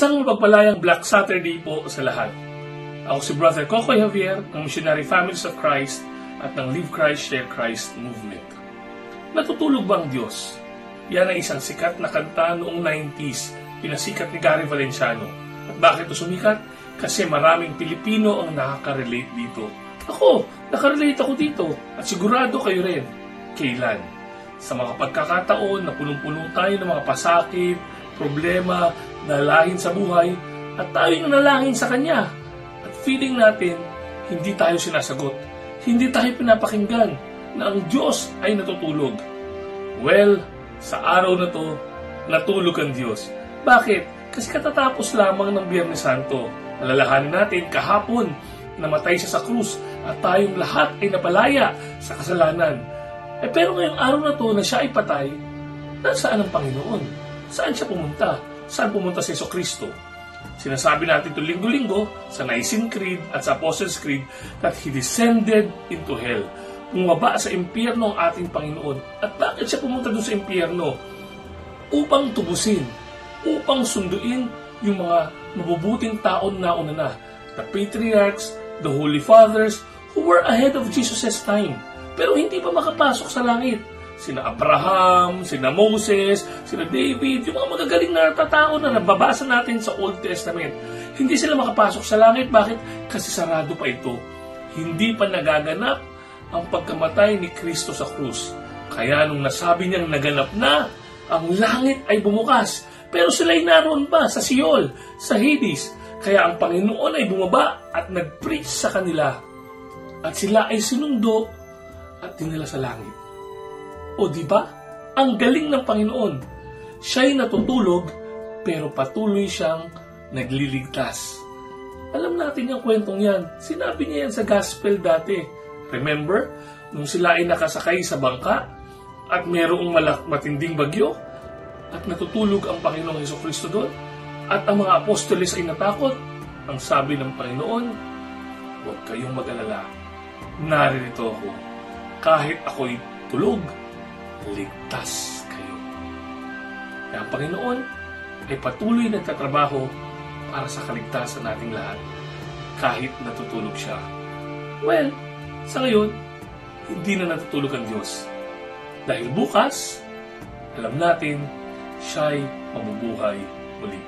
Isang mapagpalayang Black Saturday po sa lahat. Ako si Brother Kokoy Javier ng Missionary Families of Christ at ng Live Christ, Share Christ Movement. Natutulog ba ang Diyos? Yan ay isang sikat na kanta noong 90s, pinasikat ni Gary Valenciano. At bakit ito sumikat? Kasi maraming Pilipino ang nakaka-relate dito. Ako, nakarelate ako dito at sigurado kayo rin. Kailan? Sa mga pagkakataon na punong-puno tayo ng mga pasakit, problema, dalahin sa buhay, at tayo nanalangin sa Kanya. At feeling natin, hindi tayo sinasagot. Hindi tayo pinapakinggan na ang Diyos ay natutulog. Well, sa araw na to, natulog ang Diyos. Bakit? Kasi katatapos lamang ng Biyernes Santo. Alalahanin natin kahapon, namatay siya sa krus at tayong lahat ay napalaya sa kasalanan. Pero ngayong araw na to na siya ay patay, nasaan ang Panginoon? Saan siya pumunta? Saan pumunta si Jesucristo? Sinasabi natin ito linggo-linggo sa Nicene Creed at sa Apostles' Creed that He descended into hell. Bumaba sa impyerno ang ating Panginoon. At bakit siya pumunta doon sa impyerno? Upang tubusin, upang sunduin yung mga mabubuting taon na una na. The patriarchs, the holy fathers, who were ahead of Jesus' time. Pero hindi pa makapasok sa langit. Sina Abraham, sina Moses, sina David, yung mga magagaling na tatao na nababasa natin sa Old Testament. Hindi sila makapasok sa langit. Bakit? Kasi sarado pa ito. Hindi pa nagaganap ang pagkamatay ni Kristo sa krus. Kaya nung nasabi niyang naganap na, ang langit ay bumukas. Pero sila'y naroon pa sa Sheol, sa Hades. Kaya ang Panginoon ay bumaba at nag-preach sa kanila. At sila ay sinundo at dinala sa langit. O di ba? Ang galing ng Panginoon. Siya'y natutulog pero patuloy siyang nagliligtas. Alam natin yung kwentong yan. Sinabi niya yan sa gospel dati. Remember? Nung sila ay nakasakay sa bangka at mayroong matinding bagyo at natutulog ang Panginoong Jesucristo doon at ang mga apostoles ay natakot. Ang sabi ng Panginoon, huwag kayong mag-alala. Naririto ako. Kahit ako'y tulog, ligtas kayo. Kaya ang Panginoon ay patuloy nagtatrabaho para sa kaligtasan nating lahat kahit natutulog siya. Well, sa ngayon, hindi na natutulog ang Diyos. Dahil bukas, alam natin, siya'y mabubuhay muli.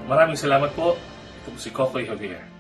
Maraming salamat po. Ito po si Kokoy Javier.